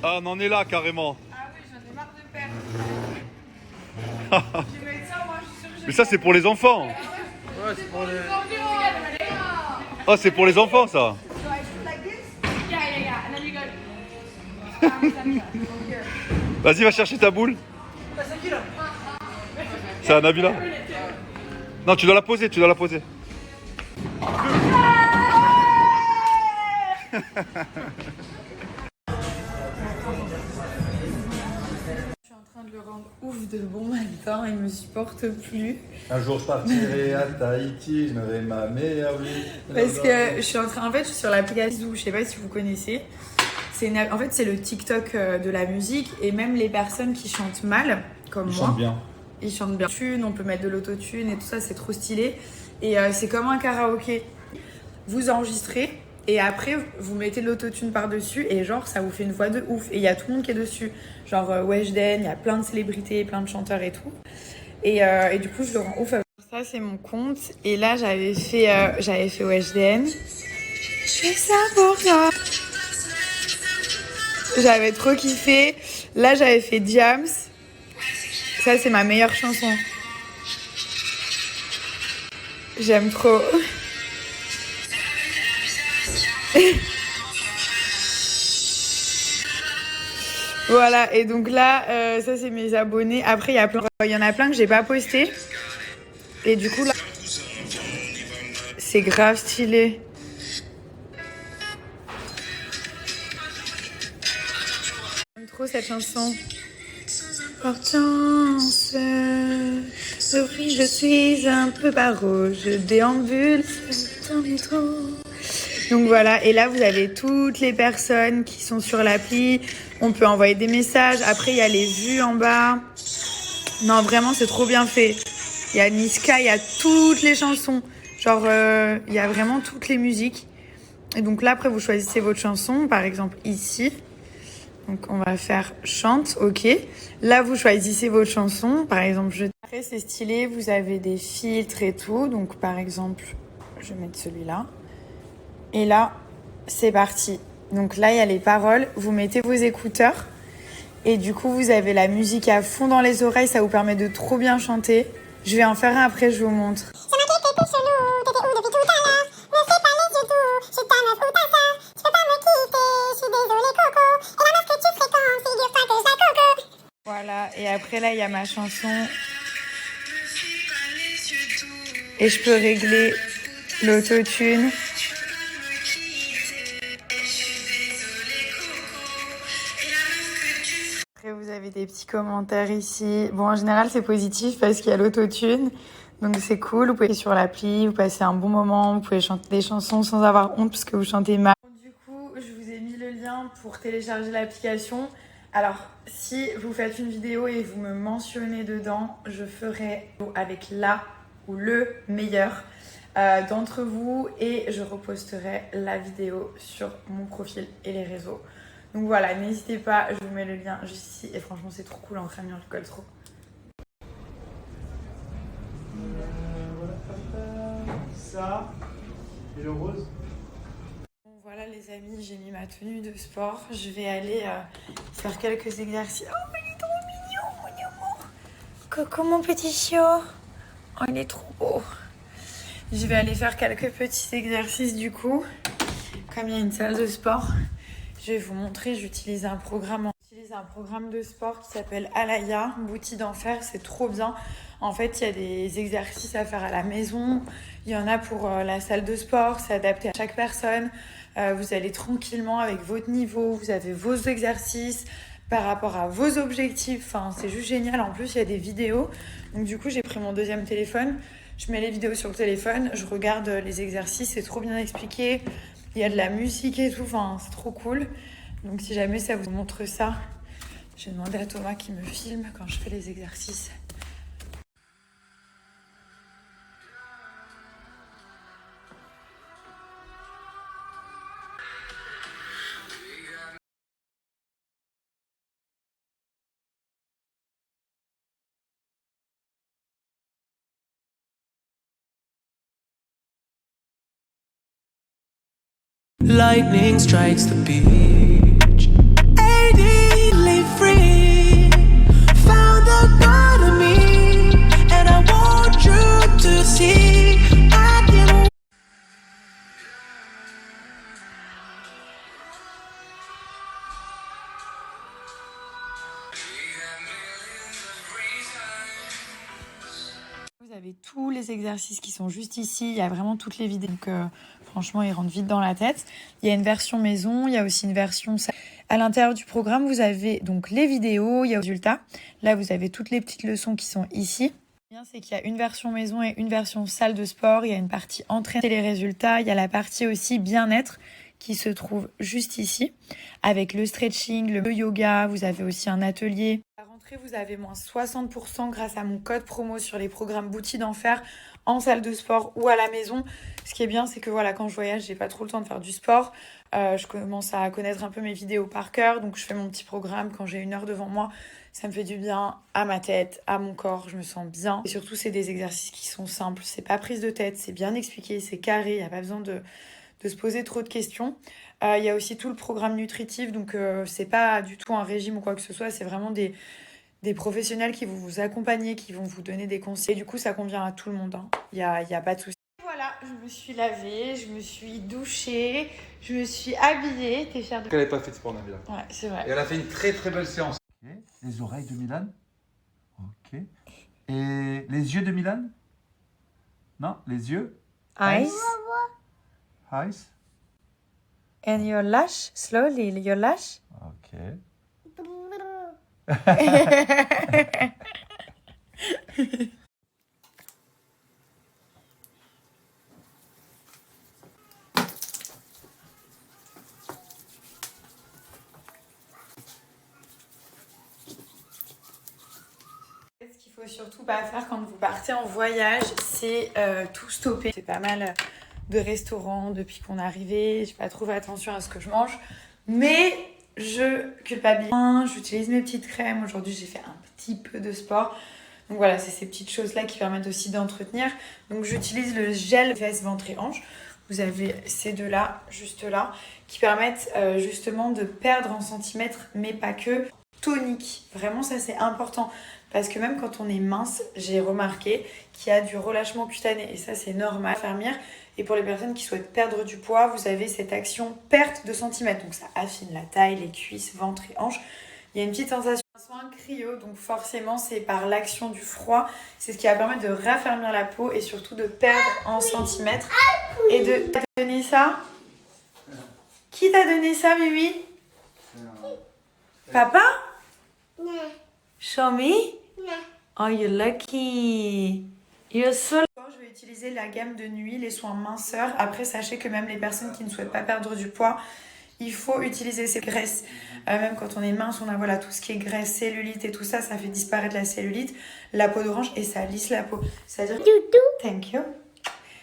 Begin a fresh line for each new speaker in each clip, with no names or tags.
Ah, on en est là carrément.
Ah oui, j'en ai marre de perdre. Je vais mettre ça, moi je suis sûre que j'ai.
Mais ça, c'est pour les enfants.
Ouais, c'est pour les.
Ah, c'est pour les enfants, ça.
Do I shoot like this? Yeah. And then you go.
Vas-y, va chercher ta boule. C'est à Nabila. Non, tu dois la poser, tu dois la poser.
Je suis en train de le rendre ouf de bon matin, il me supporte plus.
Un jour je partirai à Tahiti, je me verrai ma meilleure vie.
Parce que je suis en train, en fait, je suis sur l'application Zou, je sais pas si vous connaissez. En fait, c'est le TikTok de la musique et même les personnes qui chantent mal, comme
Ils
moi.
chantent bien.
Ils chantent bien. On peut mettre de l'autotune et tout ça, c'est trop stylé. Et c'est comme un karaoké. Vous enregistrez et après vous mettez de l'autotune par-dessus et genre ça vous fait une voix de ouf. Et il y a tout le monde qui est dessus. Genre Weshden, il y a plein de célébrités, plein de chanteurs et tout. Et du coup, je le rends ouf. Ça, c'est mon compte. Et là, j'avais fait Weshden. Je fais ça pour toi. J'avais trop kiffé. Là, j'avais fait Diams. Ça, c'est ma meilleure chanson. J'aime trop. Voilà, et donc là, ça, c'est mes abonnés. Après, il y en a plein que j'ai pas posté. Et du coup, là, c'est grave stylé. J'aime trop cette chanson. Hortense, oui, je suis un peu barreau, je déambule dans le métro. Donc voilà, et là vous avez toutes les personnes qui sont sur l'appli. On peut envoyer des messages. Après, il y a les vues en bas. Non, vraiment, c'est trop bien fait. Il y a Niska, il y a toutes les chansons. Genre, il y a vraiment toutes les musiques. Et donc là, après, vous choisissez votre chanson. Par exemple, ici. Donc, on va faire chante, ok. Là, vous choisissez votre chanson. Par exemple, Après, c'est stylé. Vous avez des filtres et tout. Donc, par exemple, je vais mettre celui-là. Et là, c'est parti. Donc là, il y a les paroles. Vous mettez vos écouteurs. Et du coup, vous avez la musique à fond dans les oreilles. Ça vous permet de trop bien chanter. Je vais en faire un après, je vous montre.
C'est marqué que t'es plus chelou, t'étais où depuis tout à l'heure? Ne fais pas les yeux doux, je suis ta meuf ou ta sœur. Tu peux pas me quitter, je suis désolée Coco. Et la meuf que tu fréquentes, figure-toi que je la coco.
Voilà, et après là, il y a ma chanson. Et je peux régler l'autotune. Après, vous avez des petits commentaires ici. Bon, en général, c'est positif parce qu'il y a l'autotune. Donc, c'est cool. Vous pouvez aller sur l'appli, vous passez un bon moment. Vous pouvez chanter des chansons sans avoir honte parce que vous chantez mal. Du coup, je vous ai mis le lien pour télécharger l'application. Alors, si vous faites une vidéo et vous me mentionnez dedans, je ferai avec la ou le meilleur d'entre vous et je reposterai la vidéo sur mon profil et les réseaux. Donc voilà, n'hésitez pas, je vous mets le lien juste ici et franchement c'est trop cool, entre amis on rigole trop.
Ça et le rose.
Bon, voilà les amis, j'ai mis ma tenue de sport. Je vais aller faire quelques exercices. Oh mais il est trop mignon mon amour. Coucou mon petit chiot. Oh il est trop beau. Je vais aller faire quelques petits exercices du coup. Comme il y a une salle de sport, je vais vous montrer, j'utilise un programme de sport qui s'appelle Alaya, Bouti d'enfer, c'est trop bien. En fait, il y a des exercices à faire à la maison, il y en a pour la salle de sport, c'est adapté à chaque personne. Vous allez tranquillement avec votre niveau, vous avez vos exercices par rapport à vos objectifs. Enfin, c'est juste génial. En plus, il y a des vidéos. Donc du coup, j'ai pris mon deuxième téléphone. Je mets les vidéos sur le téléphone, je regarde les exercices, c'est trop bien expliqué. Il y a de la musique et tout, enfin, c'est trop cool. Donc si jamais ça vous montre ça, j'ai demandé à Thomas qui me filme quand je fais les exercices.
Lightning strikes the beach. AD
tous les exercices qui sont juste ici. Il y a vraiment toutes les vidéos. Donc, franchement, ils rentrent vite dans la tête. Il y a une version maison, il y a aussi une version... À l'intérieur du programme, vous avez donc les vidéos, il y a les résultats. Là, vous avez toutes les petites leçons qui sont ici. C'est qu'il y a une version maison et une version salle de sport. Il y a une partie entraînement et les résultats. Il y a la partie aussi bien-être qui se trouve juste ici avec le stretching, le yoga. Vous avez aussi un atelier. À la rentrée, vous avez moins 60% grâce à mon code promo sur les programmes Bouti d'Enfer en salle de sport ou à la maison. Ce qui est bien, c'est que voilà, quand je voyage, j'ai pas trop le temps de faire du sport. Je commence à connaître un peu mes vidéos par cœur. Donc, je fais mon petit programme quand j'ai 1 heure devant moi. Ça me fait du bien à ma tête, à mon corps, je me sens bien. Et surtout, c'est des exercices qui sont simples, c'est pas prise de tête, c'est bien expliqué, c'est carré, il n'y a pas besoin de se poser trop de questions. Il y a aussi tout le programme nutritif, donc c'est pas du tout un régime ou quoi que ce soit, c'est vraiment des professionnels qui vont vous accompagner, qui vont vous donner des conseils. Et du coup, ça convient à tout le monde, hein. Il y a pas de souci. Voilà, je me suis lavée, je me suis douchée, je me suis habillée. T'es fière de...
Elle n'avait pas fait de sport, Nabila.
Ouais, c'est vrai.
Et elle a fait une très très belle séance. Okay. Les oreilles de Milan. Ok. Et les yeux de Milan. Non, les yeux.
Eyes.
Eyes.
And your lash, slowly, your lash.
Ok.
Ce qu'il faut surtout pas faire quand vous partez en voyage, c'est tout stopper. C'est pas mal de restaurants depuis qu'on est arrivé. J'ai pas trop fait attention à ce que je mange, mais je culpabilise. J'utilise mes petites crèmes. Aujourd'hui, j'ai fait un petit peu de sport. Donc voilà, c'est ces petites choses-là qui permettent aussi d'entretenir. Donc j'utilise le gel fesses, ventre et hanche. Vous avez ces deux-là, juste là, qui permettent justement de perdre en centimètres, mais pas que. Tonique, vraiment ça c'est important. Parce que même quand on est mince, j'ai remarqué qu'il y a du relâchement cutané. Et ça, c'est normal à faire venir. Et pour les personnes qui souhaitent perdre du poids, vous avez cette action perte de centimètres. Donc ça affine la taille, les cuisses, ventre et hanches. Il y a une petite sensation de soin cryo. Donc forcément, c'est par l'action du froid. C'est ce qui va permettre de raffermir la peau et surtout de perdre en centimètres. Et de... T'as donné ça? Qui t'a donné ça, Mimi? Papa?
Non.
Show me?
Non.
Oh, you're lucky. You're so lucky. Je vais utiliser la gamme de nuit, les soins minceurs. Après, sachez que même les personnes qui ne souhaitent pas perdre du poids, il faut utiliser ces graisses. Même quand on est mince, on a voilà, tout ce qui est graisse, cellulite et tout ça, ça fait disparaître la cellulite, la peau d'orange et ça lisse la peau. C'est-à-dire... Thank you.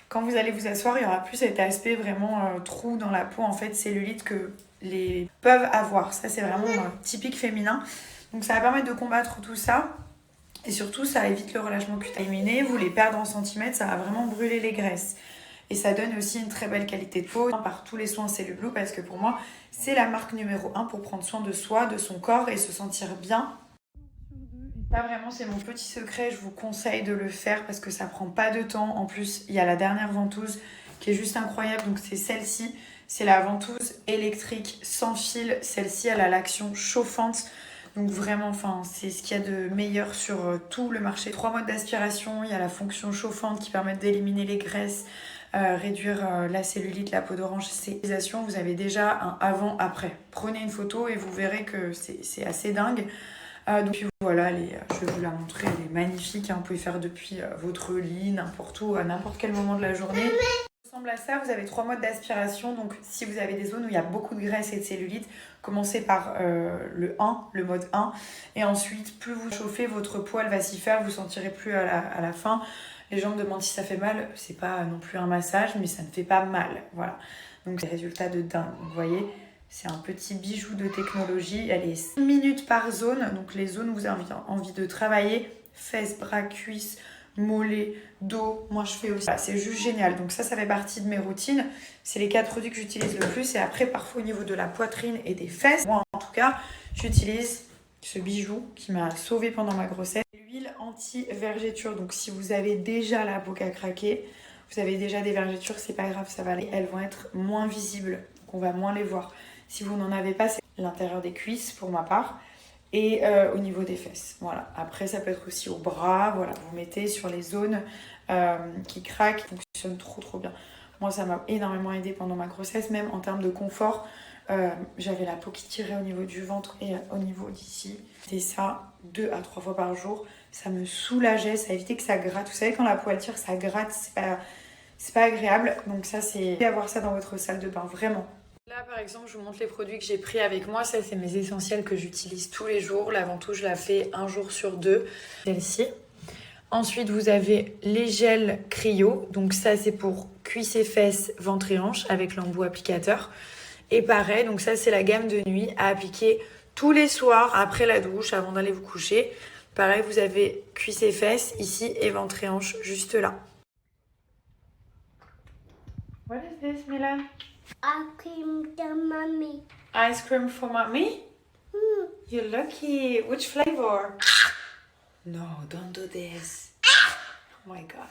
Quand vous allez vous asseoir, il y aura plus cet aspect vraiment trou dans la peau, en fait, cellulite que les peuvent avoir. Ça, c'est vraiment typique féminin. Donc ça va permettre de combattre tout ça. Et surtout, ça évite le relâchement cutané. Vous les perdre en centimètres, ça va vraiment brûler les graisses. Et ça donne aussi une très belle qualité de peau par tous les soins Cellublue, parce que pour moi, c'est la marque numéro 1 pour prendre soin de soi, de son corps et se sentir bien. Ça vraiment, c'est mon petit secret. Je vous conseille de le faire parce que ça prend pas de temps. En plus, il y a la dernière ventouse qui est juste incroyable. Donc c'est celle-ci. C'est la ventouse électrique sans fil. Celle-ci, elle a l'action chauffante. Donc vraiment, enfin, c'est ce qu'il y a de meilleur sur tout le marché. 3 modes d'aspiration, il y a la fonction chauffante qui permet d'éliminer les graisses, réduire la cellulite, la peau d'orange. Vous avez déjà un avant-après. Prenez une photo et vous verrez que c'est assez dingue. Donc voilà, je vais vous la montrer, elle est magnifique. Hein, vous pouvez faire depuis votre lit, n'importe où, à n'importe quel moment de la journée. Ressemble à ça, vous avez 3 modes d'aspiration. Donc si vous avez des zones où il y a beaucoup de graisse et de cellulite, commencez par le mode 1, et ensuite plus vous chauffez, votre peau elle va s'y faire, vous sentirez plus à la fin. Les gens me demandent si ça fait mal, c'est pas non plus un massage, mais ça ne fait pas mal, voilà. Donc c'est résultat de dingue, vous voyez, c'est un petit bijou de technologie. Elle est 5 minutes par zone, donc les zones où vous avez envie de travailler, fesses, bras, cuisses, mollets, dos, moi je fais aussi. Voilà, c'est juste génial. Donc ça fait partie de mes routines. C'est les 4 produits que j'utilise le plus. Et après, parfois au niveau de la poitrine et des fesses, moi en tout cas, j'utilise ce bijou qui m'a sauvée pendant ma grossesse. L'huile anti-vergéture. Donc si vous avez déjà la peau qui a craqué, vous avez déjà des vergetures, c'est pas grave, ça va aller. Elles vont être moins visibles, donc on va moins les voir. Si vous n'en avez pas, c'est l'intérieur des cuisses pour ma part. Et au niveau des fesses, voilà. Après, ça peut être aussi au bras, voilà. Vous mettez sur les zones qui craque, qui fonctionne trop bien. Moi ça m'a énormément aidé pendant ma grossesse, même en termes de confort. J'avais la peau qui tirait au niveau du ventre et au niveau d'ici. C'était ça 2 à 3 fois par jour. Ça me soulageait, ça évitait que ça gratte. Vous savez quand la peau elle tire, ça gratte, c'est pas agréable. Donc ça c'est avoir ça dans votre salle de bain, vraiment. Là par exemple je vous montre les produits que j'ai pris avec moi. Ça c'est mes essentiels que j'utilise tous les jours. La ventouse je la fais 1 jour sur 2. Celle-ci. Ensuite vous avez les gels cryo. Donc ça c'est pour cuisses et fesses, ventre et hanches avec l'embout applicateur. Et pareil, donc ça c'est la gamme de nuit à appliquer tous les soirs après la douche, avant d'aller vous coucher. Pareil, vous avez cuisses et fesses ici et ventre et hanches juste là. What is this, Milan?
Ice cream to mommy.
Ice cream for mommy? You're lucky. Which flavor? No, don't do this. Oh my god.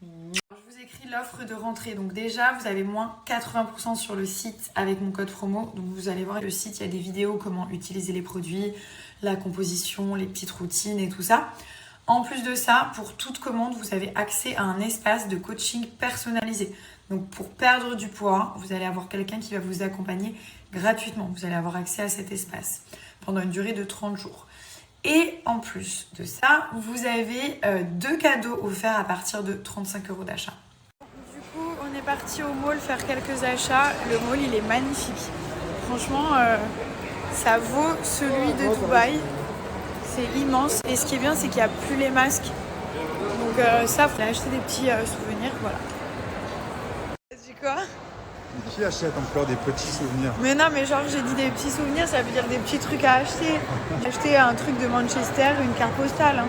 Je vous écris l'offre de rentrée. Donc déjà, vous avez moins 80% sur le site avec mon code promo. Donc vous allez voir le site, il y a des vidéos comment utiliser les produits, la composition, les petites routines et tout ça. En plus de ça, pour toute commande, vous avez accès à un espace de coaching personnalisé. Donc pour perdre du poids, vous allez avoir quelqu'un qui va vous accompagner gratuitement. Vous allez avoir accès à cet espace pendant une durée de 30 jours. Et en plus de ça, vous avez 2 cadeaux offerts à partir de 35 € d'achat. Du coup, on est parti au mall faire quelques achats. Le mall, il est magnifique. Franchement, ça vaut celui de Dubaï. C'est immense. Et ce qui est bien, c'est qu'il n'y a plus les masques. Donc ça, il faut acheter des petits souvenirs. Voilà. C'est quoi ?
Qui achète encore des petits souvenirs?
Mais non, mais genre j'ai dit des petits souvenirs, ça veut dire des petits trucs à acheter. J'ai acheté un truc de Manchester, une carte postale. Hein.